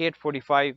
8:45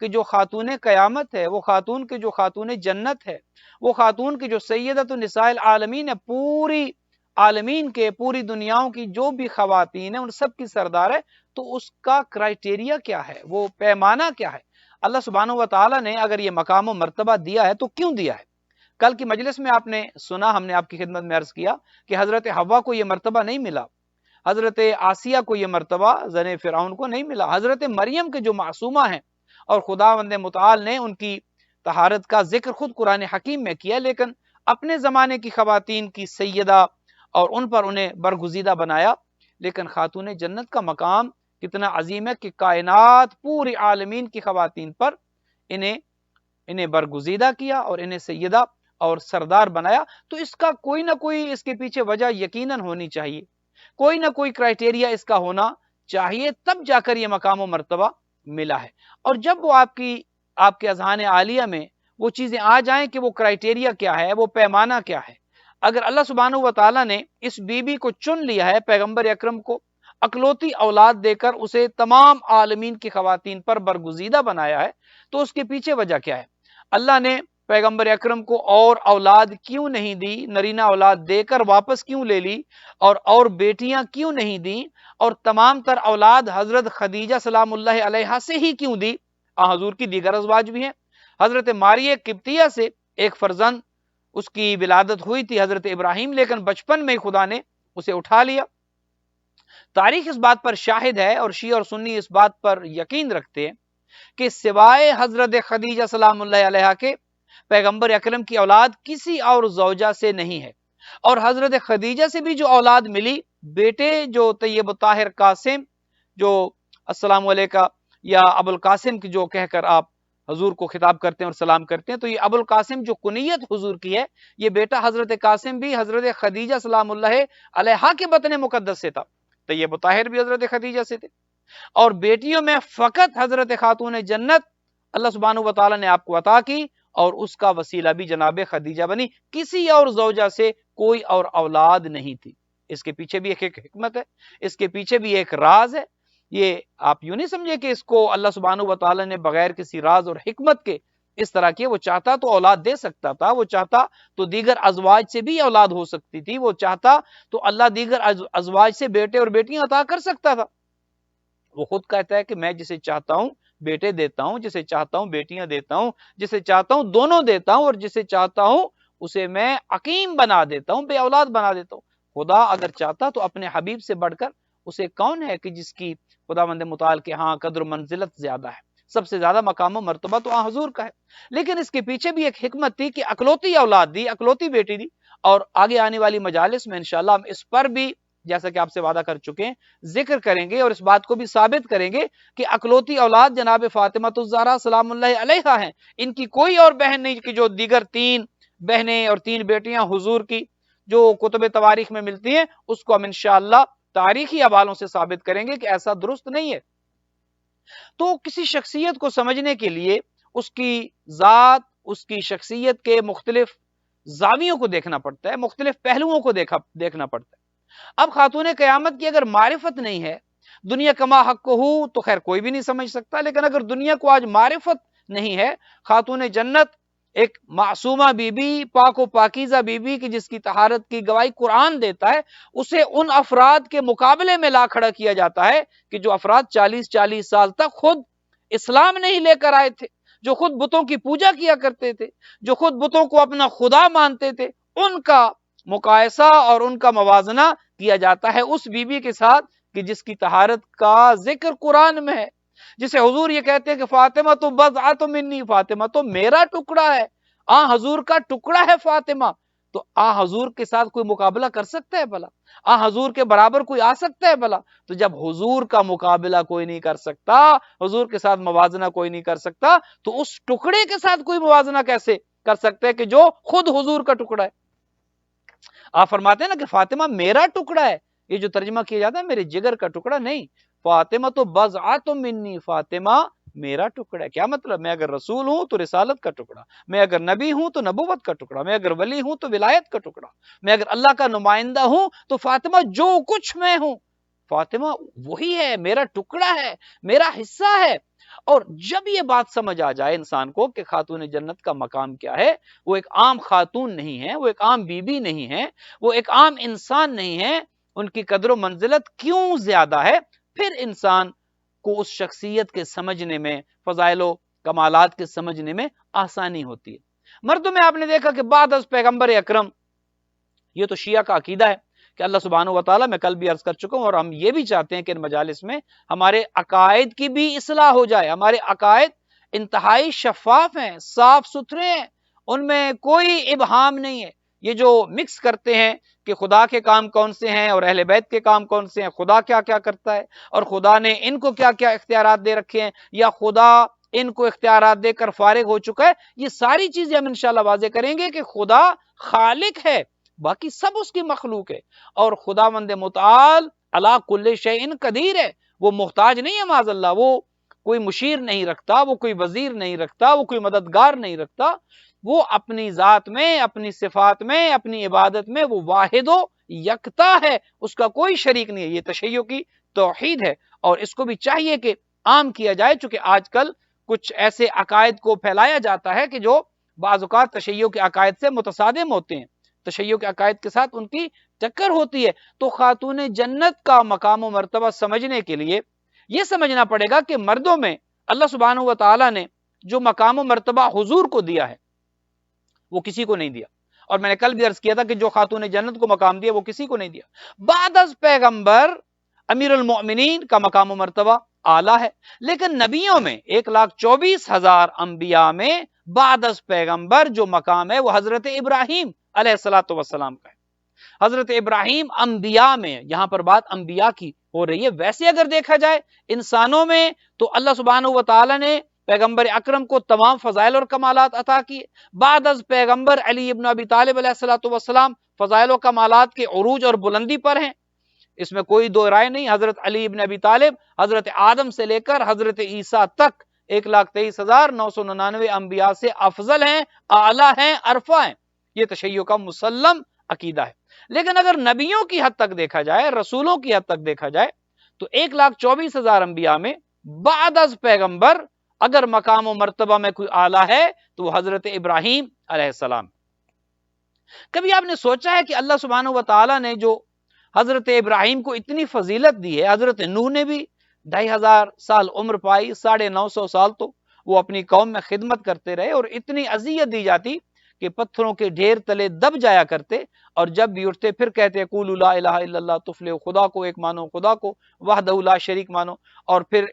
کہ جو خاتون قیامت ہے، وہ خاتون کی جو خاتون جنت ہے، وہ خاتون کی جو سیدۃ النساء العالمین ہے، پوری عالمین کے، پوری دنیاؤں کی جو بھی خواتین ہیں ان سب کی سردار ہے، تو اس کا کرائٹیریا کیا ہے، وہ پیمانہ کیا ہے؟ اللہ سبحانہ و تعالیٰ نے اگر یہ مقام و مرتبہ دیا ہے تو کیوں دیا ہے؟ کل کی مجلس میں آپ نے سنا، ہم نے آپ کی خدمت میں عرض کیا کہ حضرت حوا کو یہ مرتبہ نہیں ملا، حضرت آسیہ کو یہ مرتبہ زن فرعون کو نہیں ملا، حضرت مریم کے جو معصومہ ہیں اور خداوند متعال نے ان کی طہارت کا ذکر خود قرآن حکیم میں کیا، لیکن اپنے زمانے کی خواتین کی سیدہ اور ان پر انہیں برگزیدہ بنایا۔ لیکن خاتون جنت کا مقام کتنا عظیم ہے کہ کائنات پوری عالمین کی خواتین پر انہیں برگزیدہ کیا اور انہیں سیدہ اور سردار بنایا۔ تو اس کا کوئی نہ کوئی اس کے پیچھے وجہ یقیناً ہونی چاہیے، کوئی نہ کوئی کرائٹیریا اس کا ہونا چاہیے، تب جا کر یہ مقام و مرتبہ ملا ہے۔ اور جب وہ آپ کے اذہان عالیہ میں وہ چیزیں آ جائیں کہ وہ کرائٹیریا کیا ہے، وہ پیمانہ کیا ہے، اگر اللہ سبحانہ و تعالیٰ نے اس بی بی کو چن لیا ہے، پیغمبر اکرم کو اکلوتی اولاد دے کر اسے تمام عالمین کی خواتین پر برگزیدہ بنایا ہے، تو اس کے پیچھے وجہ کیا ہے؟ اللہ نے پیغمبر اکرم کو اور اولاد کیوں نہیں دی، نرینہ اولاد دے کر واپس کیوں لے لی، اور بیٹیاں کیوں نہیں دی، اور تمام تر اولاد حضرت خدیجہ سلام اللہ علیہا سے ہی کیوں دی؟ حضور کی دیگر ازواج بھی ہیں، حضرت ماریہ قبطیہ سے ایک فرزند اس کی ولادت ہوئی تھی حضرت ابراہیم، لیکن بچپن میں خدا نے اسے اٹھا لیا۔ تاریخ اس بات پر شاہد ہے اور شیعہ اور سنی اس بات پر یقین رکھتے ہیں کہ سوائے حضرت خدیجہ سلام اللہ علیہا کے پیغمبر اکرم کی اولاد کسی اور زوجہ سے نہیں ہے، اور حضرت خدیجہ سے بھی جو اولاد ملی، بیٹے جو طیب الطاہر قاسم، جو السلام علیکہ یا ابو القاسم کی جو کہہ کر آپ حضور کو خطاب کرتے ہیں اور سلام کرتے ہیں، تو یہ ابو القاسم جو کنیت حضور کی ہے، یہ بیٹا حضرت قاسم بھی حضرت خدیجہ سلام اللہ علیہا کے بطن مقدس سے تھا، طیب الطاہر بھی حضرت خدیجہ سے تھے۔ اور بیٹیوں میں فقط حضرت خاتون جنت اللہ سبحانہ و تعالیٰ نے آپ کو عطا کی، اور اس کا وسیلہ بھی جناب خدیجہ بنی، کسی اور زوجہ سے کوئی اور اولاد نہیں تھی۔ اس کے پیچھے بھی ایک حکمت ہے، اس کے پیچھے بھی ایک راز ہے۔ یہ آپ یوں نہیں سمجھے کہ اس کو اللہ سبحانہ و تعالیٰ نے بغیر کسی راز اور حکمت کے اس طرح کیا، وہ چاہتا تو اولاد دے سکتا تھا، وہ چاہتا تو دیگر ازواج سے بھی اولاد ہو سکتی تھی، وہ چاہتا تو اللہ دیگر ازواج سے بیٹے اور بیٹیاں عطا کر سکتا تھا۔ وہ خود کہتا ہے کہ میں جسے چاہتا ہوں بیٹے دیتا ہوں، جسے چاہتا ہوں بیٹیاں دیتا ہوں، جسے چاہتا ہوں دونوں دیتا ہوں، اور جسے چاہتا ہوں اسے میں عقیم بنا دیتا ہوں، بے اولاد بنا دیتا ہوں۔ خدا اگر چاہتا تو اپنے حبیب سے بڑھ کر اسے کون ہے کہ جس کی خداوند متعال کے ہاں قدر و منزلت زیادہ ہے؟ سب سے زیادہ مقام و مرتبہ تو حضور کا ہے۔ لیکن اس کے پیچھے بھی ایک حکمت تھی کہ اکلوتی اولاد دی، اکلوتی بیٹی دی، اور آگے آنے والی مجالس میں انشاءاللہ ہم اس پر بھی، جیسا کہ آپ سے وعدہ کر چکے ہیں، ذکر کریں گے اور اس بات کو بھی ثابت کریں گے کہ اکلوتی اولاد جناب فاطمہ الزہرا سلام اللہ علیہا ہیں، ان کی کوئی اور بہن نہیں، کہ جو دیگر 3 بہنیں اور 3 بیٹیاں حضور کی جو کتب تواریخ میں ملتی ہیں، اس کو ہم انشاءاللہ تاریخی حوالوں سے ثابت کریں گے کہ ایسا درست نہیں ہے۔ تو کسی شخصیت کو سمجھنے کے لیے اس کی ذات، اس کی شخصیت کے مختلف زاویوں کو دیکھنا پڑتا ہے، مختلف پہلوؤں کو دیکھنا پڑتا ہے۔ اب خاتون قیامت کی اگر معرفت نہیں ہے، دنیا کما حق ہو تو خیر کوئی بھی نہیں سمجھ سکتا، لیکن اگر دنیا کو آج معرفت نہیں ہے، خاتون جنت ایک معصومہ بی بی، پاک و پاکیزہ بی بی کی جس کی طہارت کی گواہی قرآن دیتا ہے، اسے ان افراد کے مقابلے میں لا کھڑا کیا جاتا ہے کہ جو افراد 40 سال تک خود اسلام نہیں لے کر آئے تھے، جو خود بتوں کی پوجا کیا کرتے تھے، جو خود بتوں کو اپنا خدا مانتے تھے، ان کا مقایسہ اور ان کا موازنہ کیا جاتا ہے اس بی بی کے ساتھ کہ جس کی طہارت کا ذکر قرآن میں ہے، جسے حضور یہ کہتے ہیں کہ فاطمہ تو بضعۃ منی، فاطمہ تو میرا ٹکڑا ہے، حضور کا ٹکڑا ہے فاطمہ۔ تو حضور کے ساتھ کوئی مقابلہ کر سکتا ہے بھلا؟ حضور کے برابر کوئی آ سکتا ہے بھلا؟ تو جب حضور کا مقابلہ کوئی نہیں کر سکتا، حضور کے ساتھ موازنہ کوئی نہیں کر سکتا، تو اس ٹکڑے کے ساتھ کوئی موازنہ کیسے کر سکتا ہے کہ جو خود حضور کا ٹکڑا ہے؟ آپ فرماتے ہیں نا کہ فاطمہ میرا ٹکڑا ہے، یہ جو ترجمہ کیا جاتا ہے میرے جگر کا ٹکڑا نہیں، فاطمہ تو بضعۃ منی، فاطمہ میرا ٹکڑا ہے۔ کیا مطلب؟ میں اگر رسول ہوں تو رسالت کا ٹکڑا، میں اگر نبی ہوں تو نبوت کا ٹکڑا، میں اگر ولی ہوں تو ولایت کا ٹکڑا، میں اگر اللہ کا نمائندہ ہوں تو فاطمہ جو کچھ میں ہوں، فاطمہ وہی ہے، میرا ٹکڑا ہے، میرا حصہ ہے۔ اور جب یہ بات سمجھ آ جائے انسان کو کہ خاتون جنت کا مقام کیا ہے، وہ ایک عام خاتون نہیں ہے، وہ ایک عام بیوی نہیں ہے، وہ ایک عام انسان نہیں ہے، ان کی قدر و منزلت کیوں زیادہ ہے، پھر انسان کو اس شخصیت کے سمجھنے میں، فضائل و کمالات کے سمجھنے میں آسانی ہوتی ہے۔ مردوں میں آپ نے دیکھا کہ بعد از پیغمبر اکرم، یہ تو شیعہ کا عقیدہ ہے کہ اللہ سبحانہ و تعالیٰ، میں کل بھی عرض کر چکا ہوں، اور ہم یہ بھی چاہتے ہیں کہ ان مجالس میں ہمارے عقائد کی بھی اصلاح ہو جائے۔ ہمارے عقائد انتہائی شفاف ہیں، صاف ستھرے ہیں، ان میں کوئی ابہام نہیں ہے۔ یہ جو مکس کرتے ہیں کہ خدا کے کام کون سے ہیں اور اہل بیت کے کام کون سے ہیں، خدا کیا کیا کرتا ہے اور خدا نے ان کو کیا کیا اختیارات دے رکھے ہیں، یا خدا ان کو اختیارات دے کر فارغ ہو چکا ہے، یہ ساری چیزیں ہم انشاءاللہ واضح کریں گے کہ خدا خالق ہے، باقی سب اس کی مخلوق ہے، اور خداوند متعال علی کل شیء قدیر ہے، وہ محتاج نہیں ہے معاذ اللہ، وہ کوئی مشیر نہیں رکھتا، وہ کوئی وزیر نہیں رکھتا، وہ کوئی مددگار نہیں رکھتا، وہ اپنی ذات میں، اپنی صفات میں، اپنی عبادت میں وہ واحد و یکتا ہے، اس کا کوئی شریک نہیں ہے۔ یہ تشیع کی توحید ہے، اور اس کو بھی چاہیے کہ عام کیا جائے، چونکہ آج کل کچھ ایسے عقائد کو پھیلایا جاتا ہے کہ جو بعض اوقات تشیع کے عقائد سے متصادم ہوتے ہیں، تشیع کے عقائد کے ساتھ ان کی ٹکر ہوتی ہے۔ تو خاتون جنت کا مقام و مرتبہ سمجھنے کے لیے یہ سمجھنا پڑے گا کہ مردوں میں اللہ سبحانہ و تعالیٰ نے جو مقام و مرتبہ حضور کو دیا ہے وہ کسی کو نہیں دیا، اور میں نے کل بھی عرض کیا تھا کہ جو خاتون جنت کو مقام دیا وہ کسی کو نہیں دیا۔ بعد از پیغمبر امیر المؤمنین کا مقام و مرتبہ اعلیٰ ہے، لیکن نبیوں میں 1,24,000 انبیاء میں بعد از پیغمبر جو مقام ہے وہ حضرت ابراہیم علیہ السلام کا ہے۔ حضرت ابراہیم انبیاء میں، یہاں پر بات انبیاء کی ہو رہی ہے، ویسے اگر دیکھا جائے انسانوں میں تو اللہ سبحانہ و تعالی نے پیغمبر اکرم کو تمام فضائل اور کمالات عطا کیے۔ بعد از پیغمبر علی ابن ابی طالب علیہ السلام فضائل و کمالات کے عروج اور بلندی پر ہیں، اس میں کوئی دو رائے نہیں۔ حضرت علی ابن ابی طالب حضرت آدم سے لے کر حضرت عیسیٰ تک 1,23,999 انبیاء سے افضل ہیں، اعلیٰ ہیں، عرفہ ہیں، یہ تشیع کا مسلم عقیدہ ہے۔ لیکن اگر نبیوں کی حد تک دیکھا جائے، رسولوں کی حد تک دیکھا جائے، تو 1,24,000 انبیاء میں بعد از پیغمبر اگر مقام و مرتبہ میں کوئی اعلیٰ ہے تو وہ حضرت ابراہیم علیہ السلام۔ کبھی آپ نے سوچا ہے کہ اللہ سبحانہ و تعالیٰ نے جو حضرت ابراہیم کو اتنی فضیلت دی ہے، حضرت نوح نے بھی 2,500 سال عمر پائی، 950 سال تو وہ اپنی قوم میں خدمت کرتے رہے، اور اتنی اذیت دی جاتی کہ پتھروں کے ڈھیر تلے دب جایا کرتے، اور جب بھی اٹھتے پھر کہتے قولوا لا الہ الا اللہ تفلحوا، خدا کو ایک مانو، خدا کو وحدہ لا شریک مانو، اور پھر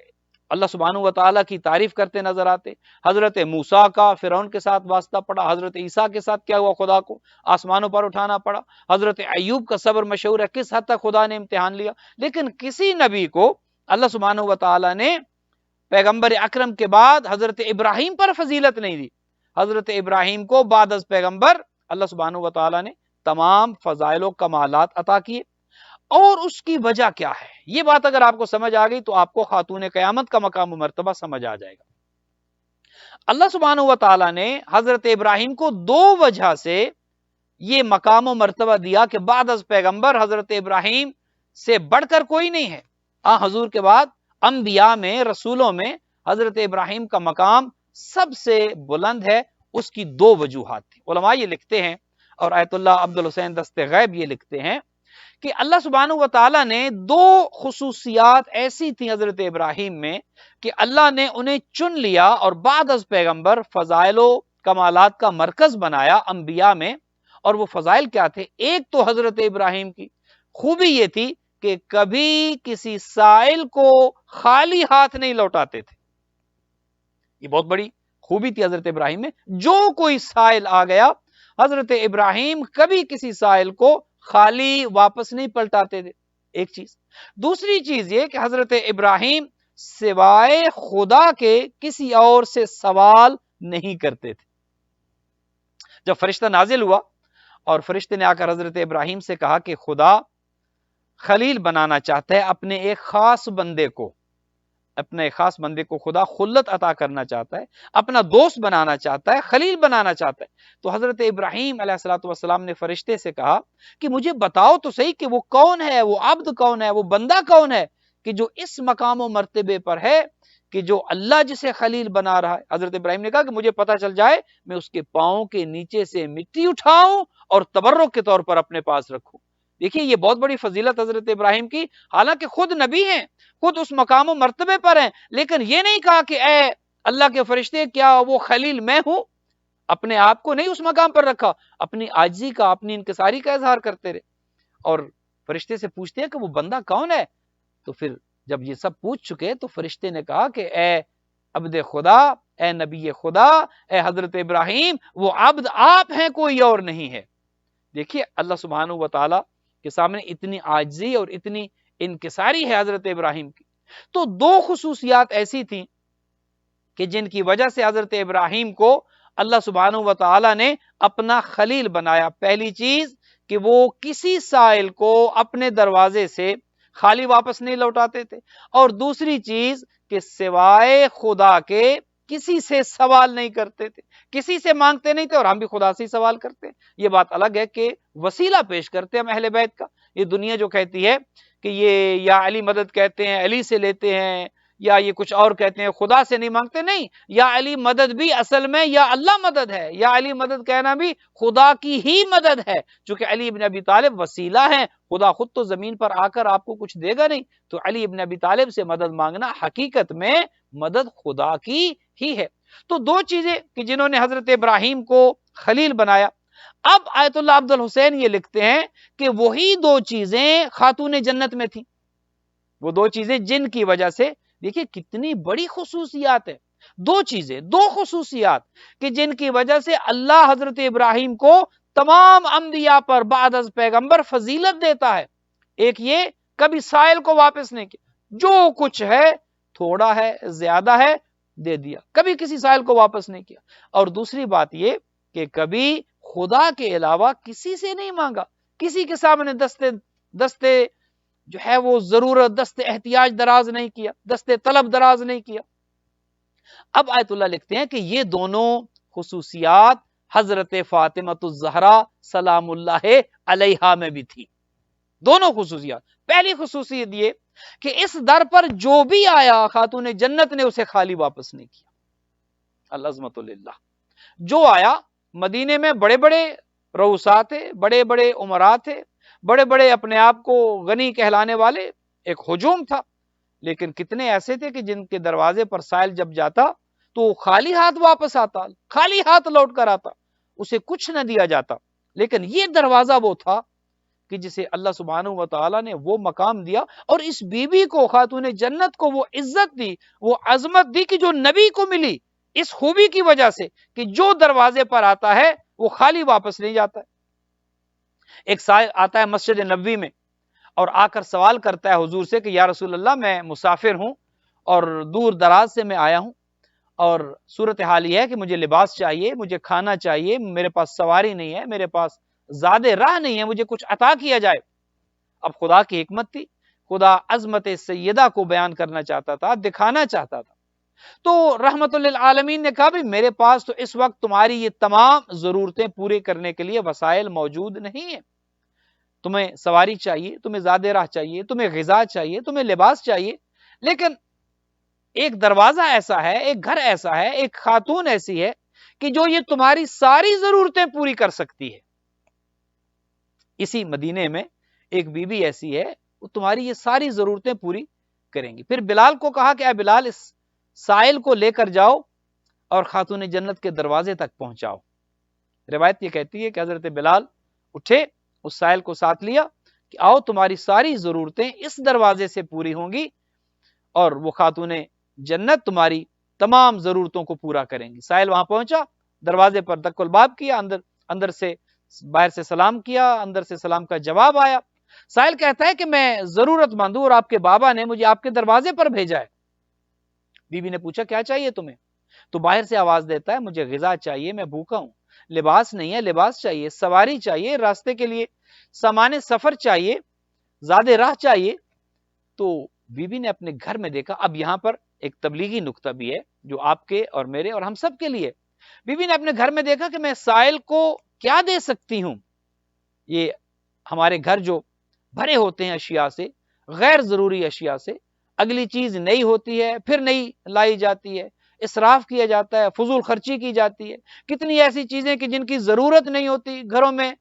اللہ سبحانہ و تعالیٰ کی تعریف کرتے نظر آتے۔ حضرت موسیٰ کا فرعون کے ساتھ واسطہ پڑا، حضرت عیسیٰ کے ساتھ کیا ہوا، خدا کو آسمانوں پر اٹھانا پڑا، حضرت ایوب کا صبر مشہور ہے، کس حد تک خدا نے امتحان لیا۔ لیکن کسی نبی کو اللہ سبحانہ و تعالیٰ نے پیغمبر اکرم کے بعد حضرت ابراہیم پر فضیلت نہیں دی۔ حضرت ابراہیم کو بعد از پیغمبر اللہ سبحانہ و تعالیٰ نے تمام فضائل و کمالات عطا کیے، اور اس کی وجہ کیا ہے، یہ بات اگر آپ کو سمجھ آ گئی تو آپ کو خاتون قیامت کا مقام و مرتبہ سمجھ آ جائے گا۔ اللہ سبحانہ و تعالیٰ نے حضرت ابراہیم کو 2 وجہ سے یہ مقام و مرتبہ دیا کہ بعد از پیغمبر حضرت ابراہیم سے بڑھ کر کوئی نہیں ہے۔ حضور کے بعد انبیاء میں، رسولوں میں حضرت ابراہیم کا مقام سب سے بلند ہے۔ اس کی 2 وجوہات تھی۔ علماء یہ لکھتے ہیں، اور آیت اللہ عبد الحسین دست غیب یہ لکھتے ہیں کہ اللہ سبحانہ و تعالیٰ نے 2 خصوصیات ایسی تھیں حضرت ابراہیم میں کہ اللہ نے انہیں چن لیا اور بعد از پیغمبر فضائل و کمالات کا مرکز بنایا انبیاء میں۔ اور وہ فضائل کیا تھے؟ ایک تو حضرت ابراہیم کی خوبی یہ تھی کہ کبھی کسی سائل کو خالی ہاتھ نہیں لوٹاتے تھے، یہ بہت بڑی خوبی تھی حضرت ابراہیم میں۔ جو کوئی سائل آ گیا، حضرت ابراہیم کبھی کسی سائل کو خالی واپس نہیں پلٹاتے تھے، ایک چیز۔ دوسری چیز یہ کہ حضرت ابراہیم سوائے خدا کے کسی اور سے سوال نہیں کرتے تھے۔ جب فرشتہ نازل ہوا اور فرشتے نے آ کر حضرت ابراہیم سے کہا کہ خدا خلیل بنانا چاہتا ہے اپنے ایک خاص بندے کو، اپنے خاص بندے کو خدا خلت عطا کرنا چاہتا ہے، اپنا دوست بنانا چاہتا ہے، خلیل بنانا چاہتا ہے، تو حضرت ابراہیم علیہ السلام نے فرشتے سے کہا کہ مجھے بتاؤ تو صحیح کہ وہ کون ہے، وہ عبد کون ہے، وہ بندہ کون ہے کہ جو اس مقام و مرتبے پر ہے کہ جو اللہ جسے خلیل بنا رہا ہے، حضرت ابراہیم نے کہا کہ مجھے پتہ چل جائے میں اس کے پاؤں کے نیچے سے مٹی اٹھاؤں اور تبرک کے طور پر اپنے پاس رکھوں۔ دیکھیے یہ بہت بڑی فضیلت حضرت ابراہیم کی، حالانکہ خود نبی ہیں، خود اس مقام و مرتبے پر ہیں، لیکن یہ نہیں کہا کہ اے اللہ کے فرشتے کیا وہ خلیل میں ہوں، اپنے آپ کو نہیں اس مقام پر رکھا، اپنی عاجزی کا، اپنی انکساری کا اظہار کرتے رہے۔ اور فرشتے سے پوچھتے ہیں کہ وہ بندہ کون ہے؟ تو پھر جب یہ سب پوچھ چکے تو فرشتے نے کہا کہ اے عبد خدا، اے نبی خدا، اے حضرت ابراہیم، وہ عبد آپ ہیں، کوئی اور نہیں ہے۔ دیکھیے اللہ سبحانہ و تعالی کے سامنے اتنی عاجزی اور اتنی انکساری ہے حضرت ابراہیم کی۔ تو دو خصوصیات ایسی تھیں کہ جن کی وجہ سے حضرت ابراہیم کو اللہ سبحانہ و تعالی نے اپنا خلیل بنایا۔ پہلی چیز کہ وہ کسی سائل کو اپنے دروازے سے خالی واپس نہیں لوٹاتے تھے، اور دوسری چیز کہ سوائے خدا کے کسی سے سوال نہیں کرتے تھے، کسی سے مانگتے نہیں تھے، اور ہم بھی خدا سے ہی سوال کرتے ہیں۔ یہ بات الگ ہے کہ وسیلہ پیش کرتے ہیں ہم اہل بیت کا۔ یہ دنیا جو کہتی ہے کہ یہ یا علی مدد کہتے ہیں، علی سے لیتے ہیں، یا یہ کچھ اور کہتے ہیں، خدا سے نہیں مانگتے، نہیں، یا علی مدد بھی اصل میں یا اللہ مدد ہے، یا علی مدد کہنا بھی خدا کی ہی مدد ہے، چونکہ علی ابن ابی طالب وسیلہ ہیں، خدا خود تو زمین پر آ کر آپ کو کچھ دے گا نہیں، تو علی ابن ابی طالب سے مدد مانگنا حقیقت میں مدد خدا کی ہی ہے۔ تو دو چیزیں کہ جنہوں نے حضرت ابراہیم کو خلیل بنایا۔ اب آیت اللہ عبد الحسین یہ لکھتے ہیں کہ وہی دو چیزیں خاتون جنت میں تھیں، وہ دو چیزیں جن کی وجہ سے، دیکھیے کتنی بڑی خصوصیات ہے، دو چیزیں، دو خصوصیات کہ جن کی وجہ سے اللہ حضرت ابراہیم کو تمام انبیاء پر بعد از پیغمبر فضیلت دیتا ہے۔ ایک یہ کبھی سائل کو واپس نہیں کیا، جو کچھ ہے تھوڑا ہے زیادہ ہے دے دیا، کبھی کسی سائل کو واپس نہیں کیا، اور دوسری بات یہ کہ کبھی خدا کے علاوہ کسی سے نہیں مانگا، کسی کے سامنے دستے جو ہے وہ ضرورت، دست احتیاج دراز نہیں کیا، دست طلب دراز نہیں کیا۔ اب آیت اللہ لکھتے ہیں کہ یہ دونوں خصوصیات حضرت فاطمہ الزہرا سلام اللہ علیہا میں بھی تھی، دونوں خصوصیات۔ پہلی خصوصیت یہ کہ اس در پر جو بھی آیا خاتون جنت نے اسے خالی واپس نہیں کیا، العظمت للہ۔ جو آیا مدینے میں بڑے بڑے رؤساء تھے، بڑے بڑے امراء تھے، بڑے بڑے اپنے آپ کو غنی کہلانے والے، ایک ہجوم تھا، لیکن کتنے ایسے تھے کہ جن کے دروازے پر سائل جب جاتا تو خالی ہاتھ واپس آتا، خالی ہاتھ لوٹ کر آتا، اسے کچھ نہ دیا جاتا۔ لیکن یہ دروازہ وہ تھا کہ جسے اللہ سبحانہ و تعالیٰ نے وہ مقام دیا، اور اس بی بی کو، خاتون جنت کو، وہ عزت دی، وہ عظمت دی کہ جو نبی کو ملی اس خوبی کی وجہ سے کہ جو دروازے پر آتا ہے وہ خالی واپس نہیں جاتا ہے۔ ایک سائل آتا ہے مسجد نبوی میں اور آ کر سوال کرتا ہے حضور سے کہ یا رسول اللہ میں مسافر ہوں اور دور دراز سے میں آیا ہوں، اور صورتحال یہ ہے کہ مجھے لباس چاہیے، مجھے کھانا چاہیے، میرے پاس سواری نہیں ہے، میرے پاس زاد راہ نہیں ہے، مجھے کچھ عطا کیا جائے۔ اب خدا کی حکمت تھی، خدا عظمت سیدہ کو بیان کرنا چاہتا تھا، دکھانا چاہتا تھا، تو رحمت للعالمین نے کہا بھی میرے پاس تو اس وقت تمہاری یہ تمام ضرورتیں پورے کرنے کے لیے وسائل موجود نہیں ہیں، تمہیں سواری چاہیے، تمہیں زاد راہ چاہیے، تمہیں غذا چاہیے، تمہیں لباس چاہیے، لیکن ایک دروازہ ایسا ہے، ایک گھر ایسا ہے، ایک خاتون ایسی ہے کہ جو یہ تمہاری ساری ضرورتیں پوری کر سکتی ہے۔ اسی مدینے میں ایک بی بی ایسی ہے، وہ تمہاری یہ ساری ضرورتیں پوری کریں گی۔ پھر بلال کو کہا کہ اے بلال اس سائل کو لے کر جاؤ اور خاتون جنت کے دروازے تک پہنچاؤ۔ روایت یہ کہتی ہے کہ حضرت بلال اٹھے، اس سائل کو ساتھ لیا کہ آؤ تمہاری ساری ضرورتیں اس دروازے سے پوری ہوں گی، اور وہ خاتون جنت تمہاری تمام ضرورتوں کو پورا کریں گی۔ سائل وہاں پہنچا، دروازے پر دق الباب کیا، اندر سے باہر سے سلام کیا، اندر سے سلام کا جواب آیا۔ سائل کہتا ہے کہ میں ضرورت مند ہوں اور آپ کے بابا نے مجھے آپ کے دروازے پر بھیجا ہے۔ بی بی نے پوچھا کیا چاہیے تمہیں؟ تو باہر سے آواز دیتا ہے مجھے غذا چاہیے، میں بھوکا ہوں، لباس نہیں ہے، لباس چاہیے، سواری چاہیے، راستے کے لیے سامان سفر چاہیے، زاد راہ چاہیے۔ تو بی بی نے اپنے گھر میں دیکھا، اب یہاں پر ایک تبلیغی نقطہ بھی ہے جو آپ کے اور میرے اور ہم سب کے لیے۔ بی بی نے اپنے گھر میں دیکھا کہ میں سائل کو کیا دے سکتی ہوں؟ یہ ہمارے گھر جو بھرے ہوتے ہیں اشیاء سے، غیر ضروری اشیاء سے، اگلی چیز نئی ہوتی ہے پھر نئی لائی جاتی ہے، اسراف کیا جاتا ہے، فضول خرچی کی جاتی ہے، کتنی ایسی چیزیں کہ جن کی ضرورت نہیں ہوتی گھروں میں،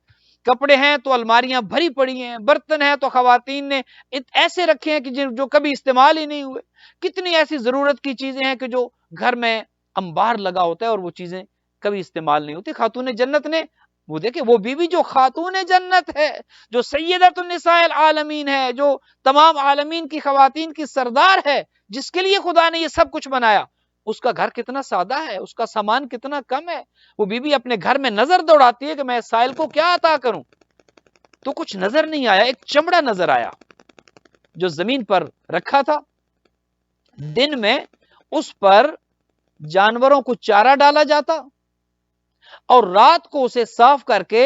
کپڑے ہیں تو الماریاں بھری پڑی ہیں، برتن ہیں تو خواتین نے ایسے رکھے ہیں کہ جو کبھی استعمال ہی نہیں ہوئے، کتنی ایسی ضرورت کی چیزیں ہیں کہ جو گھر میں انبار لگا ہوتا ہے اور وہ چیزیں کبھی استعمال نہیں ہوتی۔ خاتون جنت نے وہ دیکھیں، وہ بیوی جو خاتون جنت ہے، جو سیدۃ النساء العالمین ہے، جو تمام عالمین کی خواتین کی سردار ہے، جس کے لیے خدا نے یہ سب کچھ بنایا، اس کا گھر کتنا سادہ ہے، اس کا سامان کتنا کم ہے۔ وہ بیوی اپنے گھر میں نظر دوڑاتی ہے کہ میں سائل کو کیا عطا کروں، تو کچھ نظر نہیں آیا، ایک چمڑا نظر آیا جو زمین پر رکھا تھا۔ دن میں اس پر جانوروں کو چارہ ڈالا جاتا اور رات کو اسے صاف کر کے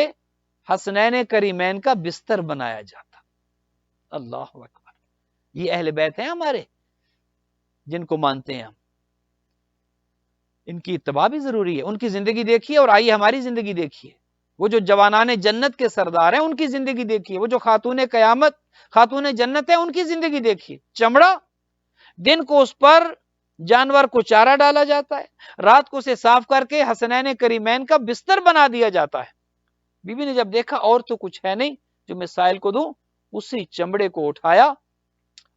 حسنین کریمین کا بستر بنایا جاتا۔ اللہ اکبر، یہ اہل بیت ہیں ہمارے جن کو مانتے ہیں ہم، ان کی اتباع بھی ضروری ہے۔ ان کی زندگی دیکھیے اور آئیے ہماری زندگی دیکھیے۔ وہ جو جوانان جنت کے سردار ہیں ان کی زندگی دیکھیے، وہ جو خاتون قیامت خاتون جنت ہیں ان کی زندگی دیکھیے۔ چمڑا، دن کو اس پر جانور کو چارہ ڈالا جاتا ہے، رات کو اسے صاف کر کے حسنین کریمین کا بستر بنا دیا جاتا ہے۔ بی بی نے جب دیکھا اور تو کچھ ہے نہیں جو میں سائل کو دوں، اسی چمڑے کو اٹھایا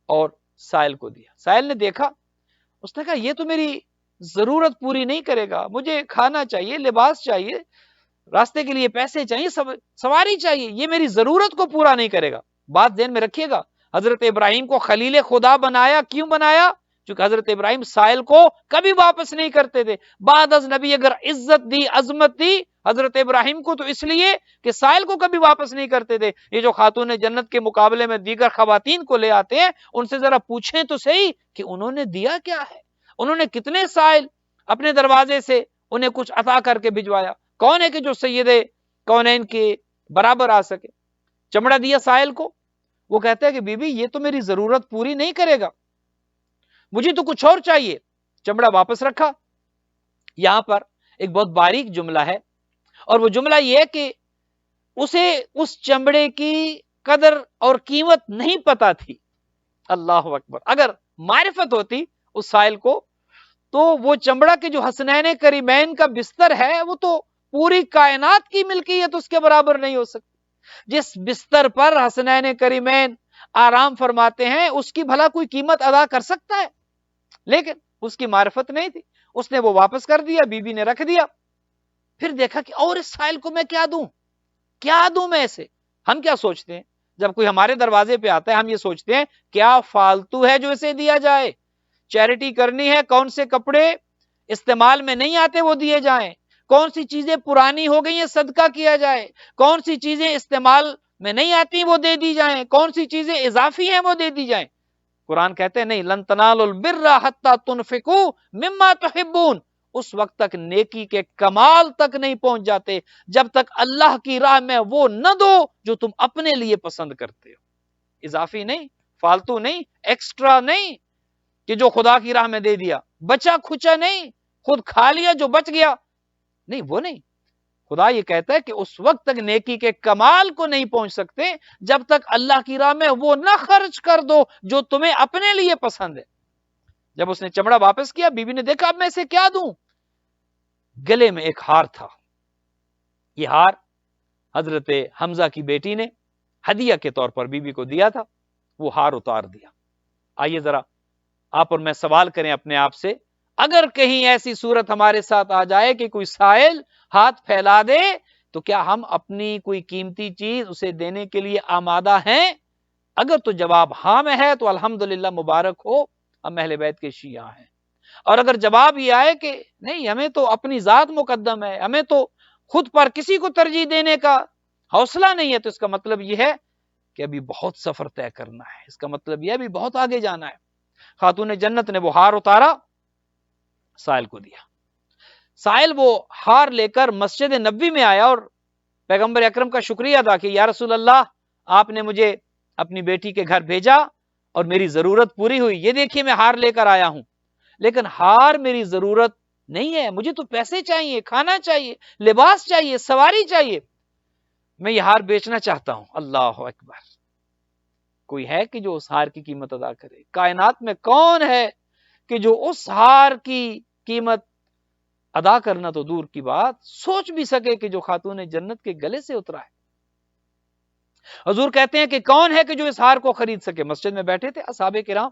اور سائل کو دیا۔ سائل نے دیکھا، اس نے کہا یہ تو میری ضرورت پوری نہیں کرے گا، مجھے کھانا چاہیے، لباس چاہیے، راستے کے لیے پیسے چاہیے، سواری چاہیے، یہ میری ضرورت کو پورا نہیں کرے گا۔ بات ذہن میں رکھیے گا، حضرت ابراہیم کو خلیل خدا بنایا، کیوں بنایا؟ چونکہ حضرت ابراہیم سائل کو کبھی واپس نہیں کرتے تھے۔ بعد از نبی اگر عزت دی، عظمت دی حضرت ابراہیم کو، تو اس لیے کہ سائل کو کبھی واپس نہیں کرتے تھے۔ یہ جو خاتون جنت کے مقابلے میں دیگر خواتین کو لے آتے ہیں، ان سے ذرا پوچھیں تو صحیح کہ انہوں نے دیا کیا ہے، انہوں نے کتنے سائل اپنے دروازے سے انہیں کچھ عطا کر کے بھجوایا۔ کون ہے کہ جو سید کونین کے برابر آ سکے؟ چمڑا دیا سائل کو، وہ کہتا ہے کہ بی بی یہ تو میری ضرورت پوری نہیں کرے گا، مجھے تو کچھ اور چاہیے۔ چمڑا واپس رکھا۔ یہاں پر ایک بہت باریک جملہ ہے، اور وہ جملہ یہ ہے کہ اسے اس چمڑے کی قدر اور قیمت نہیں پتا تھی۔ اللہ اکبر، اگر معرفت ہوتی اس سائل کو، تو وہ چمڑا کے جو حسنین کریمین کا بستر ہے وہ تو پوری کائنات کی ملکیت اس کے برابر نہیں ہو سکتی۔ جس بستر پر حسنین کریمین آرام فرماتے ہیں اس کی بھلا کوئی قیمت ادا کر سکتا ہے؟ لیکن اس کی معرفت نہیں تھی، اس نے وہ واپس کر دیا، بی بی نے رکھ دیا۔ پھر دیکھا کہ اور اس سائل کو میں کیا دوں، کیا دوں میں اسے؟ ہم کیا سوچتے ہیں جب کوئی ہمارے دروازے پہ آتا ہے؟ ہم یہ سوچتے ہیں کیا فالتو ہے جو اسے دیا جائے، چیریٹی کرنی ہے، کون سے کپڑے استعمال میں نہیں آتے وہ دیے جائیں، کون سی چیزیں پرانی ہو گئی ہیں صدقہ کیا جائے، کون سی چیزیں استعمال میں نہیں آتی وہ دے دی جائیں، کون سی چیزیں اضافی ہیں وہ دے دی جائیں۔ قرآن کہتے ہیں نہیں، لن تنالوا البر حتی تنفقوا مما تحبون، اس وقت تک نیکی کے کمال تک نہیں پہنچ جاتے جب تک اللہ کی راہ میں وہ نہ دو جو تم اپنے لیے پسند کرتے ہو۔ اضافی نہیں، فالتو نہیں، ایکسٹرا نہیں کہ جو خدا کی راہ میں دے دیا، بچا کھچا نہیں، خود کھا لیا جو بچ گیا، نہیں وہ نہیں۔ خدا یہ کہتا ہے کہ اس وقت تک نیکی کے کمال کو نہیں پہنچ سکتے جب تک اللہ کی راہ میں وہ نہ خرچ کر دو جو تمہیں اپنے لیے پسند ہے۔ جب اس نے چمڑا واپس کیا، بی بی نے دیکھا اب میں اسے کیا دوں؟ گلے میں ایک ہار تھا، یہ ہار حضرت حمزہ کی بیٹی نے ہدیہ کے طور پر بی بی کو دیا تھا، وہ ہار اتار دیا۔ آئیے ذرا آپ اور میں سوال کریں اپنے آپ سے، اگر کہیں ایسی صورت ہمارے ساتھ آ جائے کہ کوئی سائل ہاتھ پھیلا دے، تو کیا ہم اپنی کوئی قیمتی چیز اسے دینے کے لیے آمادہ ہیں؟ اگر تو جواب ہاں میں ہے تو الحمدللہ، مبارک ہو، ہم اہل بیت کے شیعہ ہیں۔ اور اگر جواب یہ آئے کہ نہیں، ہمیں تو اپنی ذات مقدم ہے، ہمیں تو خود پر کسی کو ترجیح دینے کا حوصلہ نہیں ہے، تو اس کا مطلب یہ ہے کہ ابھی بہت سفر طے کرنا ہے، اس کا مطلب یہ ابھی بہت آگے جانا ہے۔ خاتون جنت نے وہ ہار اتارا، سائل کو دیا۔ سائل وہ ہار لے کر مسجد نبوی میں آیا اور پیغمبر اکرم کا شکریہ ادا کہ یا رسول اللہ، آپ نے مجھے اپنی بیٹی کے گھر بھیجا اور میری ضرورت پوری ہوئی، یہ دیکھیے میں ہار لے کر آیا ہوں، لیکن ہار میری ضرورت نہیں ہے، مجھے تو پیسے چاہیے، کھانا چاہیے، لباس چاہیے، سواری چاہیے، میں یہ ہار بیچنا چاہتا ہوں۔ اللہ اکبر، کوئی ہے کہ جو اس ہار کی قیمت ادا کرے؟ کائنات میں کون ہے کہ جو اس ہار کی قیمت ادا کرنا تو دور کی بات سوچ بھی سکے کہ جو خاتون جنت کے گلے سے اترا ہے؟ حضور کہتے ہیں کہ کون ہے کہ جو اس ہار کو خرید سکے؟ مسجد میں بیٹھے تھے اصحاب کرام،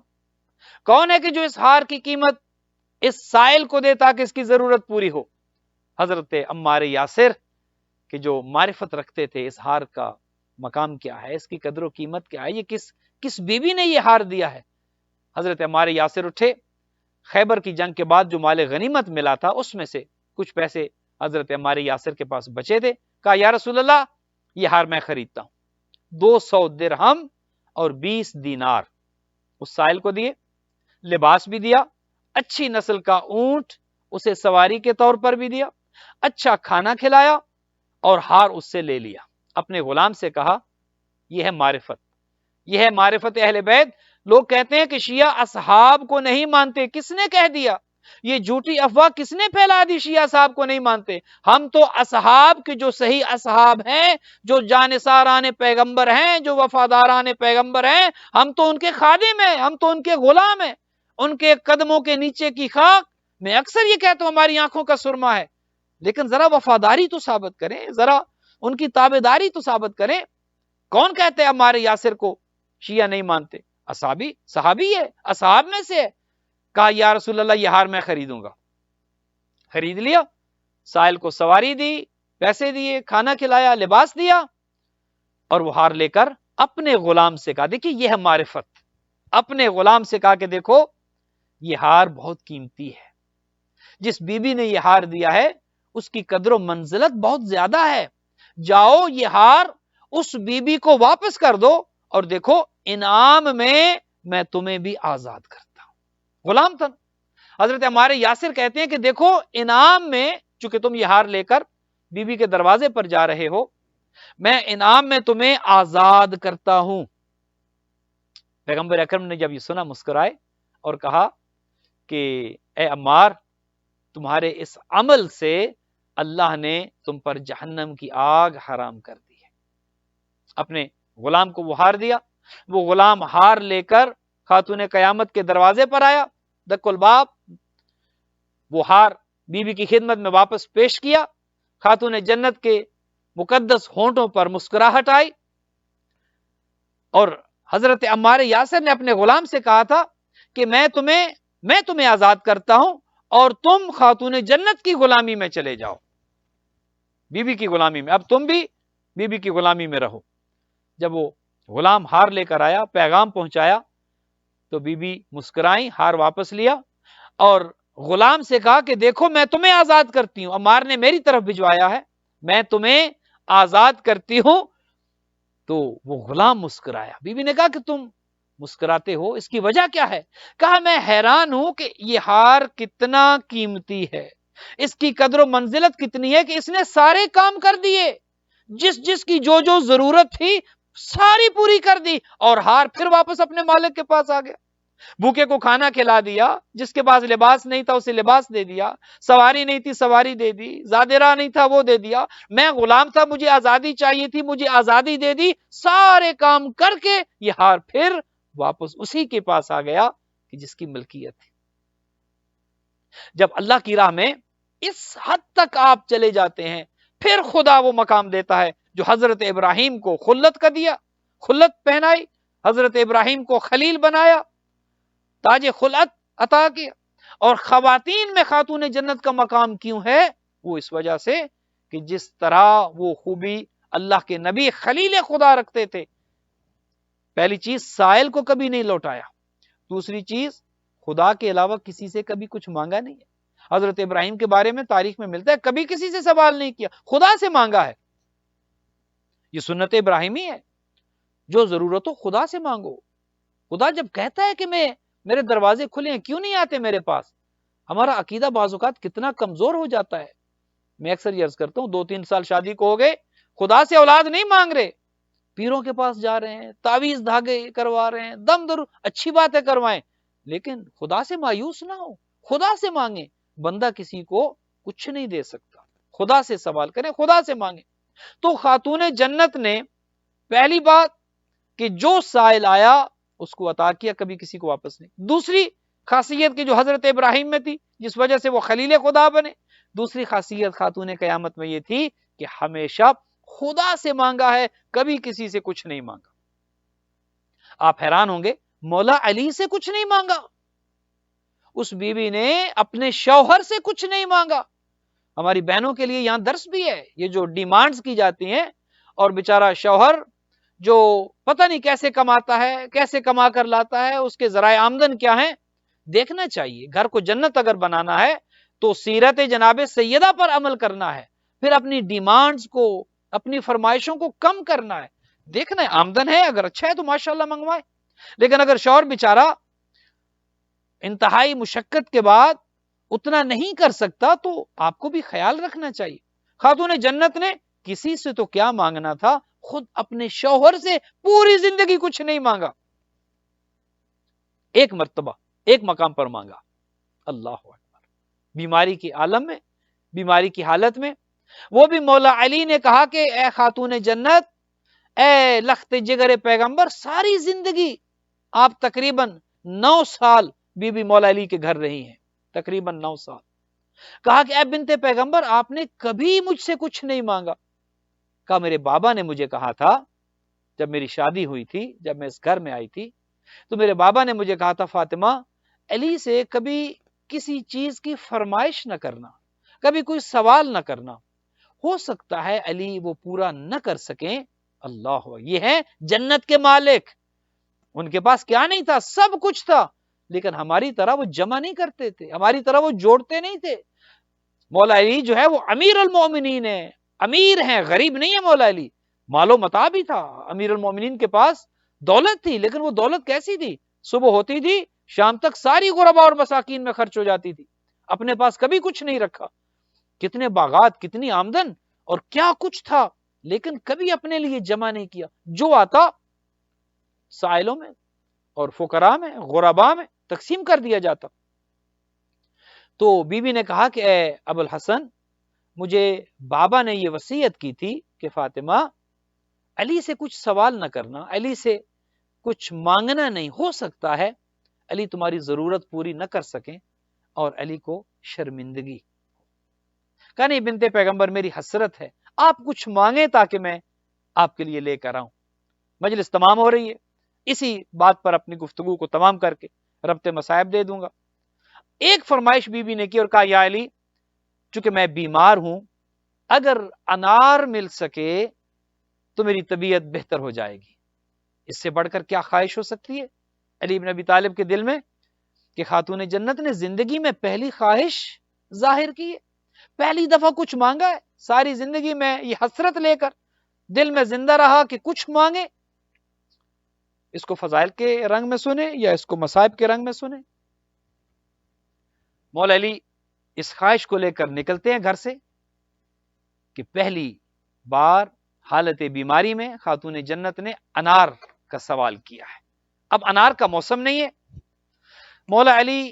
کون ہے کہ جو اس ہار کی قیمت اس سائل کو دے تاکہ اس کی ضرورت پوری ہو؟ حضرت عمار یاسر کہ جو معرفت رکھتے تھے اس ہار کا مقام کیا ہے، اس کی قدر و قیمت کیا ہے، یہ کس بیوی نے یہ ہار دیا ہے۔ حضرت عمار یاسر اٹھے، خیبر کی جنگ کے بعد جو مال غنیمت ملا تھا اس میں سے کچھ پیسے حضرت عمار یاسر کے پاس بچے تھے، کہا یا رسول اللہ یہ ہار میں خریدتا ہوں۔ 200 درہم اور 20 دینار اس سائل کو دیے، لباس بھی دیا، اچھی نسل کا اونٹ اسے سواری کے طور پر بھی دیا، اچھا کھانا کھلایا اور ہار اس سے لے لیا۔ اپنے غلام سے کہا یہ ہے معرفت، یہ ہے معرفت اہل بیت۔ لوگ کہتے ہیں کہ شیعہ اصحاب کو نہیں مانتے، کس نے کہہ دیا؟ یہ جھوٹی افواہ کس نے پھیلا دی شیعہ اصحاب کو نہیں مانتے؟ ہم تو اصحاب کے جو صحیح اصحاب ہیں، جو جانثاران پیغمبر ہیں، جو وفاداران پیغمبر ہیں، ہم تو ان کے خادم ہیں، ہم تو ان کے غلام ہیں، ان کے قدموں کے نیچے کی خاک۔ میں اکثر یہ کہتا ہوں ہماری آنکھوں کا سرما ہے، لیکن ذرا وفاداری تو ثابت کریں، ذرا ان کی تابعداری تو ثابت کریں۔ کون کہتے ہیں ہمارے یاسر کو شیعہ نہیں مانتے؟ صحابی ہے، اصحاب میں سے ہے۔ کہا یا رسول اللہ یہ ہار میں خریدوں گا، خرید لیا، سائل کو سواری دی، پیسے دیے، کھانا کھلایا، لباس دیا، اور وہ ہار لے کر اپنے غلام سے کہا، دیکھیے یہ ہے معرفت، اپنے غلام سے کہا کہ دیکھو یہ ہار بہت قیمتی ہے، جس بی بی نے یہ ہار دیا ہے اس کی قدر و منزلت بہت زیادہ ہے، جاؤ یہ ہار اس بی بی کو واپس کر دو اور دیکھو انعام میں تمہیں بھی آزاد کرتا ہوں۔ غلام تھا۔ حضرت ہمارے یاسر کہتے ہیں کہ دیکھو انعام میں، چونکہ تم یہ ہار لے کر بی بی کے دروازے پر جا رہے ہو، میں انعام میں تمہیں آزاد کرتا ہوں۔ پیغمبر اکرم نے جب یہ سنا مسکرائے اور کہا کہ اے عمار، تمہارے اس عمل سے اللہ نے تم پر جہنم کی آگ حرام کر دی ہے۔ اپنے غلام کو وہ ہار دیا، وہ غلام ہار لے کر خاتون قیامت کے دروازے پر آیا، دق الباب، وہ ہار بی بی کی خدمت میں واپس پیش کیا، خاتون جنت کے مقدس ہونٹوں پر مسکراہٹ آئی، اور حضرت عمار یاسر نے اپنے غلام سے کہا تھا کہ میں تمہیں آزاد کرتا ہوں اور تم خاتون جنت کی غلامی میں چلے جاؤ، بی بی کی غلامی میں، اب تم بھی بی بی کی غلامی میں رہو۔ جب وہ غلام ہار لے کر آیا، پیغام پہنچایا، تو بی بی مسکرائیں، ہار واپس لیا اور غلام سے کہا کہ دیکھو میں تمہیں آزاد کرتی ہوں، عمار نے میری طرف بھجوایا ہے، میں تمہیں آزاد کرتی ہوں۔ تو وہ غلام مسکرایا۔ بی بی نے کہا کہ تم مسکراتے ہو، اس کی وجہ کیا ہے؟ کہا میں حیران ہوں کہ یہ ہار کتنا قیمتی ہے، اس کی قدر و منزلت کتنی ہے کہ اس نے سارے کام کر دیے، جس کی جو ضرورت تھی ساری پوری کر دی، اور ہار پھر واپس اپنے مالک کے پاس آ گیا۔ بھوکے کو کھانا کھلا دیا، جس کے پاس لباس نہیں تھا اسے لباس دے دیا، سواری نہیں تھی سواری دے دی، زادرہ نہیں تھا وہ دے دیا، میں غلام تھا مجھے آزادی چاہیے تھی مجھے آزادی دے دی، سارے کام کر کے یہ ہار پھر واپس اسی کے پاس آ گیا کہ جس کی ملکیت تھی۔ جب اللہ کی راہ میں اس حد تک آپ چلے جاتے ہیں، پھر خدا وہ مقام دیتا ہے جو حضرت ابراہیم کو خلت کا دیا، خلت پہنائی، حضرت ابراہیم کو خلیل بنایا، تاج خلعت عطا کیا۔ اور خواتین میں خاتون جنت کا مقام کیوں ہے؟ وہ اس وجہ سے کہ جس طرح وہ خوبی اللہ کے نبی خلیل خدا رکھتے تھے۔ پہلی چیز سائل کو کبھی نہیں لوٹایا، دوسری چیز خدا کے علاوہ کسی سے کبھی کچھ مانگا نہیں ہے۔ حضرت ابراہیم کے بارے میں تاریخ میں ملتا ہے کبھی کسی سے سوال نہیں کیا، خدا سے مانگا ہے۔ یہ سنت ابراہیمی ہے، جو ضرورت ہو خدا سے مانگو۔ خدا جب کہتا ہے کہ میرے دروازے کھلے ہیں، کیوں نہیں آتے میرے پاس؟ ہمارا عقیدہ بعض اوقات کتنا کمزور ہو جاتا ہے۔ میں اکثر یہ عرض کرتا ہوں 2-3 سال شادی کو ہو گئے، خدا سے اولاد نہیں مانگ رہے، پیروں کے پاس جا رہے ہیں، تعویذ دھاگے کروا رہے ہیں، دم درو، اچھی بات ہے کروائیں، لیکن خدا سے مایوس نہ ہو، خدا سے مانگیں۔ بندہ کسی کو کچھ نہیں دے سکتا، خدا سے سوال کریں، خدا سے مانگیں۔ تو خاتون جنت نے پہلی بات کہ جو سائل آیا اس کو عطا کیا، کبھی کسی کو واپس نہیں۔ دوسری خاصیت کی جو حضرت ابراہیم میں تھی، جس وجہ سے وہ خلیل خدا بنے، دوسری خاصیت خاتون قیامت میں یہ تھی کہ ہمیشہ خدا سے مانگا ہے، کبھی کسی سے کچھ نہیں مانگا۔ آپ حیران ہوں گے، مولا علی سے کچھ نہیں مانگا، اس بی بی نے اپنے شوہر سے کچھ نہیں مانگا۔ ہماری بہنوں کے لیے یہاں درس بھی ہے، یہ جو ڈیمانڈز کی جاتی ہیں، اور بیچارہ شوہر جو پتہ نہیں کیسے کماتا ہے، کیسے کما کر لاتا ہے، اس کے ذرائع آمدن کیا ہیں، دیکھنا چاہیے۔ گھر کو جنت اگر بنانا ہے تو سیرت جناب سیدہ پر عمل کرنا ہے، پھر اپنی ڈیمانڈز کو، اپنی فرمائشوں کو کم کرنا ہے، دیکھنا ہے آمدن ہے، اگر اچھا ہے تو ماشاءاللہ منگوائے۔ لیکن اگر شوہر بیچارہ انتہائی مشقت کے بعد اتنا نہیں کر سکتا تو آپ کو بھی خیال رکھنا چاہیے۔ خاتون جنت نے کسی سے تو کیا مانگنا تھا، خود اپنے شوہر سے پوری زندگی کچھ نہیں مانگا، ایک مرتبہ ایک مقام پر مانگا۔ اللہ اکبر، بیماری کی عالم میں، بیماری کی حالت میں، وہ بھی مولا علی نے کہا کہ اے خاتون جنت، اے لخت جگر پیغمبر، ساری زندگی آپ تقریباً 9 سال بی بی مولا علی کے گھر رہی ہیں، تقریباً 9 سال۔ کہا کہ اے بنت پیغمبر، آپ نے کبھی مجھ سے کچھ نہیں مانگا۔ کہا میرے بابا نے مجھے کہا تھا، جب میری شادی ہوئی تھی، جب میں اس گھر میں آئی تھی، تو میرے بابا نے مجھے کہا تھا فاطمہ، علی سے کبھی کسی چیز کی فرمائش نہ کرنا، کبھی کوئی سوال نہ کرنا، ہو سکتا ہے علی وہ پورا نہ کر سکیں۔ اللہ، یہ ہے جنت کے مالک، ان کے پاس کیا نہیں تھا، سب کچھ تھا، لیکن ہماری طرح وہ جمع نہیں کرتے تھے، ہماری طرح وہ جوڑتے نہیں تھے۔ مولا علی جو ہے وہ امیر المومنین ہے، امیر ہیں، غریب نہیں ہے مولا علی، مال و متاع بھی تھا، امیر المومنین کے پاس دولت تھی، لیکن وہ دولت کیسی تھی، صبح ہوتی تھی شام تک ساری غربا اور مساکین میں خرچ ہو جاتی تھی، اپنے پاس کبھی کچھ نہیں رکھا۔ کتنے باغات، کتنی آمدن اور کیا کچھ تھا، لیکن کبھی اپنے لیے جمع نہیں کیا، جو آتا سائلوں میں اور فقراء میں، غربا میں تقسیم کر دیا جاتا۔ تو بی بی نے کہا کہ اے ابو الحسن، مجھے بابا نے یہ وصیت کی تھی کہ فاطمہ، علی سے کچھ سوال نہ کرنا، علی سے کچھ مانگنا نہیں، ہو سکتا ہے علی تمہاری ضرورت پوری نہ کر سکیں اور علی کو شرمندگی۔ کہا نہیں بنت پیغمبر، میری حسرت ہے، آپ کچھ مانگیں تاکہ میں آپ کے لیے لے کر آؤں۔ مجلس تمام ہو رہی ہے، اسی بات پر اپنی گفتگو کو تمام کر کے ربط مصائب دے دوں گا۔ ایک فرمائش بی بی نے کی اور کہا یا علی، چونکہ میں بیمار ہوں، اگر انار مل سکے تو میری طبیعت بہتر ہو جائے گی، اس سے بڑھ کر کیا خواہش ہو سکتی ہے علی بن ابی طالب کے دل میں کہ خاتون جنت نے زندگی میں پہلی خواہش ظاہر کی ہے، پہلی دفعہ کچھ مانگا ہے، ساری زندگی میں یہ حسرت لے کر دل میں زندہ رہا کہ کچھ مانگے۔ اس کو فضائل کے رنگ میں سنیں یا اس کو مصائب کے رنگ میں سنیں، مولا علی اس خواہش کو لے کر نکلتے ہیں گھر سے کہ پہلی بار حالت بیماری میں خاتون جنت نے انار کا سوال کیا ہے۔ اب انار کا موسم نہیں ہے، مولا علی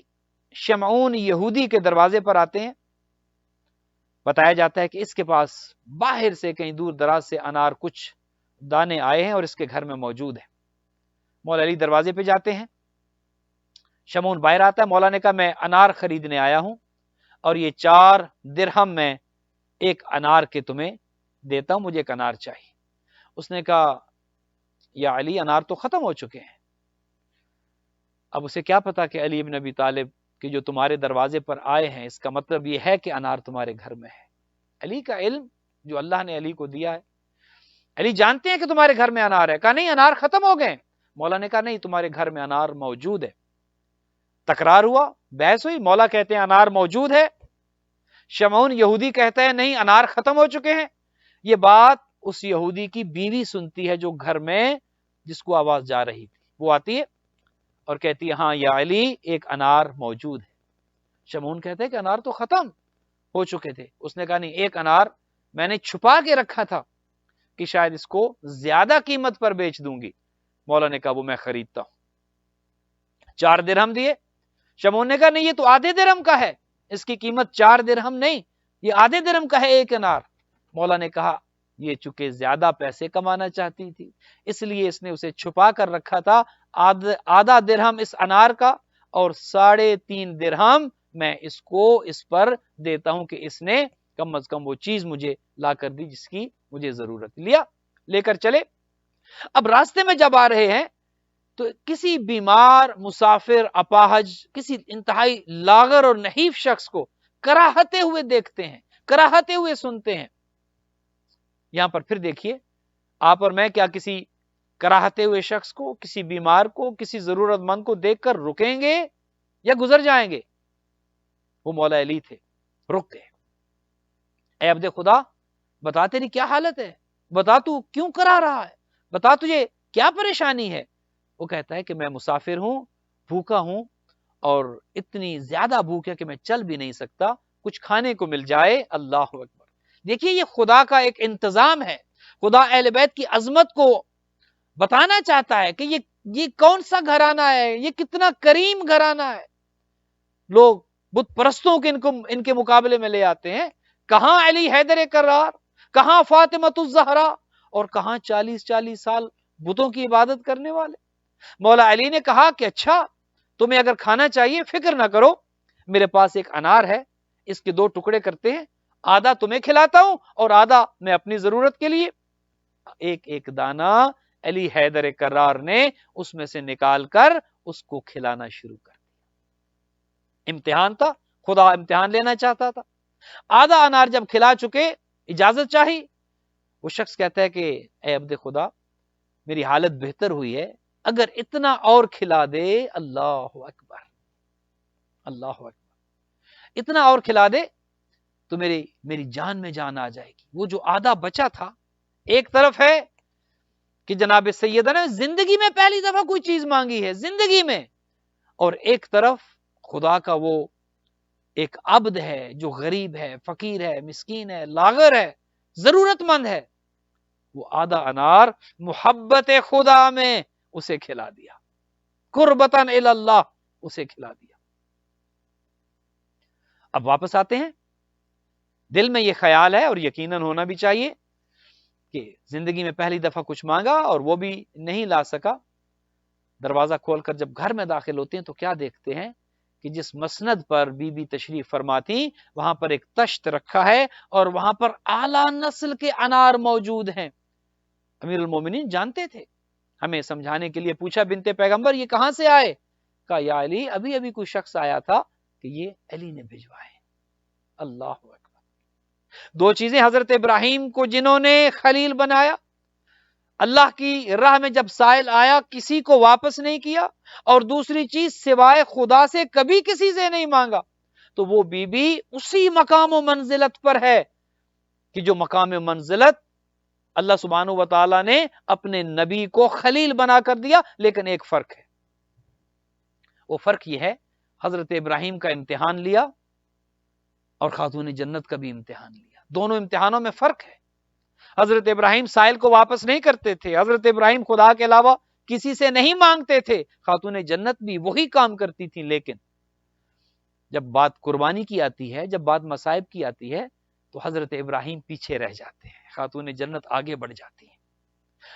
شمعون یہودی کے دروازے پر آتے ہیں، بتایا جاتا ہے کہ اس کے پاس باہر سے کہیں دور دراز سے انار کچھ دانے آئے ہیں اور اس کے گھر میں موجود ہیں۔ مولا علی دروازے پہ جاتے ہیں، شمعون باہر آتا ہے، مولا نے کہا میں انار خریدنے آیا ہوں اور یہ 4 درہم میں ایک انار کے تمہیں دیتا ہوں، مجھے ایک انار چاہیے۔ اس نے کہا یا علی، انار تو ختم ہو چکے ہیں۔ اب اسے کیا پتا کہ علی بن ابی طالب کہ جو تمہارے دروازے پر آئے ہیں، اس کا مطلب یہ ہے کہ انار تمہارے گھر میں ہے۔ علی کا علم جو اللہ نے علی کو دیا ہے، علی جانتے ہیں کہ تمہارے گھر میں انار ہے۔ کہا نہیں، انار ختم ہو گئے۔ مولا نے کہا نہیں، تمہارے گھر میں انار موجود ہے۔ تکرار ہوا، بحث ہوئی، مولا کہتے ہیں انار موجود ہے، شمعون یہودی کہتا ہے نہیں، انار ختم ہو چکے ہیں۔ یہ بات اس یہودی کی بیوی سنتی ہے جو گھر میں جس کو آواز جا رہی تھی، وہ آتی ہے اور کہتی ہے ہاں یا علی، ایک انار موجود ہے۔ شمعون کہتے ہیں کہ انار تو ختم ہو چکے تھے۔ اس نے کہا نہیں، ایک انار میں نے چھپا کے رکھا تھا کہ شاید اس کو زیادہ قیمت پر بیچ دوں گی۔ مولا نے کہا وہ میں خریدتا ہوں۔ 4 درہم دیے۔ شمعون نے کہا نہیں، یہ تو آدھے درہم کا ہے، اس کی قیمت 4 درہم نہیں، یہ آدھے درہم کا ہے ایک انار۔ مولا نے کہا یہ چونکہ زیادہ پیسے کمانا چاہتی تھی، اس لیے اس نے اسے چھپا کر رکھا تھا، آدھا درہم اس انار کا اور 3.5 درہم میں اس پر دیتا ہوں کہ اس نے کم از کم وہ چیز مجھے لا کر دی جس کی مجھے ضرورت، لے کر چلے۔ اب راستے میں جب آ رہے ہیں تو کسی بیمار، مسافر، اپاہج، کسی انتہائی لاغر اور نحیف شخص کو کراہتے ہوئے دیکھتے ہیں، کراہتے ہوئے سنتے ہیں۔ یہاں پر پھر دیکھیے، آپ اور میں کیا کسی کراہتے ہوئے شخص کو، کسی بیمار کو، کسی ضرورت مند کو دیکھ کر رکیں گے یا گزر جائیں گے؟ وہ مولا علی تھے، رک گئے۔ اے عبد خدا، بتا تیری کیا حالت ہے، بتا تو کیوں کرا رہا ہے، بتا تجھے کیا پریشانی ہے؟ وہ کہتا ہے کہ میں مسافر ہوں، بھوکا ہوں، اور اتنی زیادہ بھوک ہے کہ میں چل بھی نہیں سکتا، کچھ کھانے کو مل جائے۔ اللہ اکبر! دیکھیے یہ خدا کا ایک انتظام ہے، خدا اہل بیت کی عظمت کو بتانا چاہتا ہے کہ یہ کون سا گھرانہ ہے، یہ کتنا کریم گھرانہ ہے۔ لوگ بت پرستوں کے ان کے مقابلے میں لے آتے ہیں، کہاں علی حیدر کرار، کہاں فاطمۃ الزہرا، اور کہاں 40 سال بتوں کی عبادت کرنے والے۔ مولا علی نے کہا کہ اچھا، تمہیں اگر کھانا چاہیے فکر نہ کرو، میرے پاس ایک انار ہے، اس کے 2 ٹکڑے کرتے ہیں، آدھا تمہیں کھلاتا ہوں اور آدھا میں اپنی ضرورت کے لیے۔ ایک دانہ علی حیدر کرار نے اس میں سے نکال کر اس کو کھلانا شروع کر دیا۔ امتحان تھا، خدا امتحان لینا چاہتا تھا۔ آدھا انار جب کھلا چکے، اجازت چاہی، وہ شخص کہتا ہے کہ اے عبد خدا، میری حالت بہتر ہوئی ہے، اگر اتنا اور کھلا دے۔ اللہ اکبر، اللہ اکبر! اتنا اور کھلا دے تو میری جان میں جان آ جائے گی۔ وہ جو آدھا بچا تھا، ایک طرف ہے کہ جناب سیدہ نے زندگی میں پہلی دفعہ کوئی چیز مانگی ہے، زندگی میں، اور ایک طرف خدا کا وہ ایک عبد ہے جو غریب ہے، فقیر ہے، مسکین ہے، لاغر ہے، ضرورت مند ہے۔ وہ آدھا انار محبت خدا میں اسے کھلا دیا، قربتاً الی اللہ اسے کھلا دیا۔ اب واپس آتے ہیں، دل میں یہ خیال ہے اور یقیناً ہونا بھی چاہیے کہ زندگی میں پہلی دفعہ کچھ مانگا اور وہ بھی نہیں لا سکا۔ دروازہ کھول کر جب گھر میں داخل ہوتے ہیں تو کیا دیکھتے ہیں کہ جس مسند پر بی بی تشریف فرماتی، وہاں پر ایک تشت رکھا ہے اور وہاں پر اعلیٰ نسل کے انار موجود ہیں۔ امیر المومنین جانتے تھے، ہمیں سمجھانے کے لیے پوچھا بنت پیغمبر یہ کہاں سے آئے؟ کہا یا علی، ابھی کوئی شخص آیا تھا کہ یہ علی نے بھجوائے۔ اللہ اکبر! 2 چیزیں حضرت ابراہیم کو جنہوں نے خلیل بنایا، اللہ کی راہ میں جب سائل آیا کسی کو واپس نہیں کیا، اور دوسری چیز سوائے خدا سے کبھی کسی سے نہیں مانگا، تو وہ بی بی اسی مقام و منزلت پر ہے کہ جو مقام و منزلت اللہ سبحانہ و تعالی نے اپنے نبی کو خلیل بنا کر دیا۔ لیکن ایک فرق ہے، وہ فرق یہ ہے حضرت ابراہیم کا امتحان لیا اور خاتون جنت کا بھی امتحان لیا، دونوں امتحانوں میں فرق ہے۔ حضرت ابراہیم سائل کو واپس نہیں کرتے تھے، حضرت ابراہیم خدا کے علاوہ کسی سے نہیں مانگتے تھے، خاتون جنت بھی وہی کام کرتی تھی۔ لیکن جب بات قربانی کی آتی ہے، جب بات مصائب کی آتی ہے، تو حضرت ابراہیم پیچھے رہ جاتے ہیں، خاتون جنت آگے بڑھ جاتی ہیں۔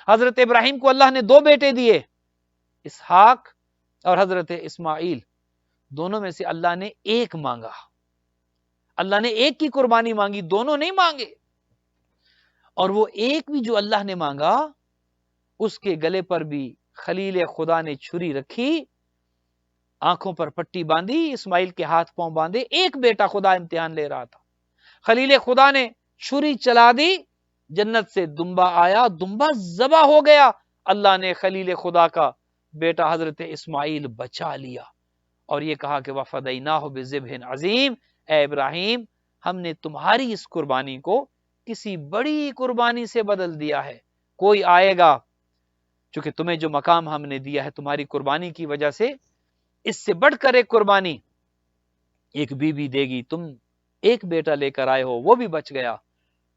حضرت ابراہیم کو اللہ نے 2 بیٹے دیے، اسحاق اور حضرت اسماعیل، دونوں میں سے اللہ نے ایک مانگا، اللہ نے ایک کی قربانی مانگی، دونوں نہیں مانگے۔ اور وہ ایک بھی جو اللہ نے مانگا، اس کے گلے پر بھی خلیل خدا نے چھری رکھی، آنکھوں پر پٹی باندھی، اسماعیل کے ہاتھ پاؤں باندھے، ایک بیٹا خدا امتحان لے رہا تھا، خلیل خدا نے چھری چلا دی، جنت سے دمبا آیا، دمبا ذبح ہو گیا، اللہ نے خلیل خدا کا بیٹا حضرت اسماعیل بچا لیا، اور یہ کہا کہ وَفَدَيْنَاهُ بِذِبْحٍ عَظِيمٍ، اے ابراہیم ہم نے تمہاری اس قربانی کو کسی بڑی قربانی سے بدل دیا ہے، کوئی آئے گا، چونکہ تمہیں جو مقام ہم نے دیا ہے تمہاری قربانی کی وجہ سے، اس سے بڑھ کر ایک قربانی ایک بی بی دے گی، تم ایک بیٹا لے کر آئے ہو، وہ بھی بچ گیا،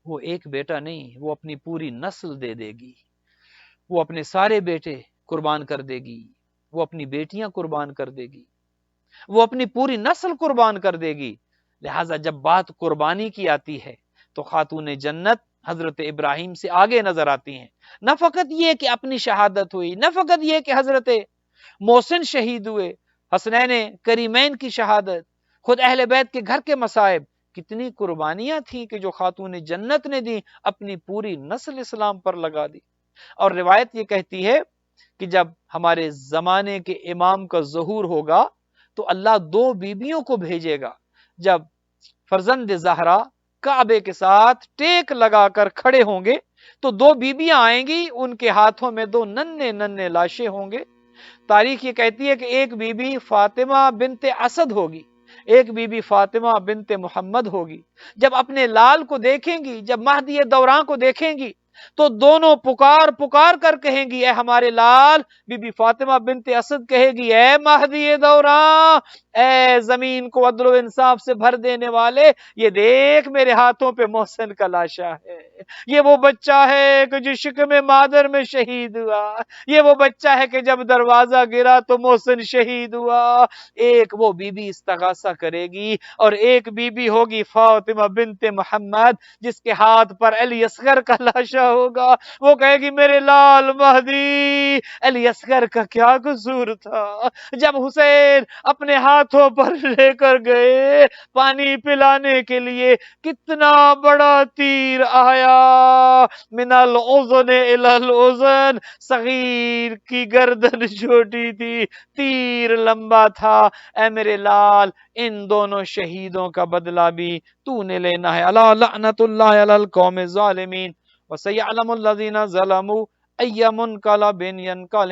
وہ ایک بیٹا نہیں، وہ اپنی پوری نسل دے دے گی، وہ اپنے سارے بیٹے قربان کر دے گی، وہ اپنی بیٹیاں قربان کر دے گی، وہ اپنی پوری نسل قربان کر دے گی۔ لہٰذا جب بات قربانی کی آتی ہے تو خاتون جنت حضرت ابراہیم سے آگے نظر آتی ہیں۔ نہ فقط یہ کہ اپنی شہادت ہوئی، نہ فقط یہ کہ حضرت محسن شہید ہوئے، حسنین کریمین کی شہادت، خود اہل بیت کے گھر کے مصائب، کتنی قربانیاں تھیں کہ جو خاتون جنت نے دی، اپنی پوری نسل اسلام پر لگا دی۔ اور روایت یہ کہتی ہے کہ جب ہمارے زمانے کے امام کا ظہور ہوگا تو اللہ دو بیویوں کو بھیجے گا۔ جب فرزند زہرا کعبے کے ساتھ ٹیک لگا کر کھڑے ہوں گے تو دو بیویاں آئیں گی، ان کے ہاتھوں میں دو ننھے ننھے لاشیں ہوں گے۔ تاریخ یہ کہتی ہے کہ ایک بی بی فاطمہ بنت اسد ہوگی، ایک بی بی فاطمہ بنت محمد ہوگی۔ جب اپنے لال کو دیکھیں گی، جب مہدی دوراں کو دیکھیں گی تو دونوں پکار پکار کر کہیں گی اے ہمارے لال۔ بی بی فاطمہ بنت اسد کہے گی اے مہدی دوراں، اے زمین کو عدل و انصاف سے بھر دینے والے، یہ دیکھ میرے ہاتھوں پہ محسن کا لاشا ہے، یہ وہ بچہ ہے کہ جو شکم مادر میں شہید ہوا، یہ وہ بچہ ہے کہ جب دروازہ گرا تو محسن شہید ہوا۔ ایک وہ بی بی استغاثہ کرے گی اور ایک بی بی ہوگی فاطمہ بنت محمد جس کے ہاتھ پر علی اصغر کا لاشا ہوگا۔ وہ کہے گی میرے لال مہدی، علی اصغر کا کیا قصور تھا؟ جب حسین اپنے ہاتھوں پر لے کر گئے پانی پلانے کے لیے، کتنا بڑا تیر آیا، من الاذن الی الاذن، صغیر کی گردن چھوٹی تھی، تیر لمبا تھا۔ اے میرے لال، ان دونوں شہیدوں کا بدلہ بھی تو نے لینا ہے۔ الا لعنت اللہ علی القوم الظالمین وسیعلم الذین ظلموا ای منقلب ینقلب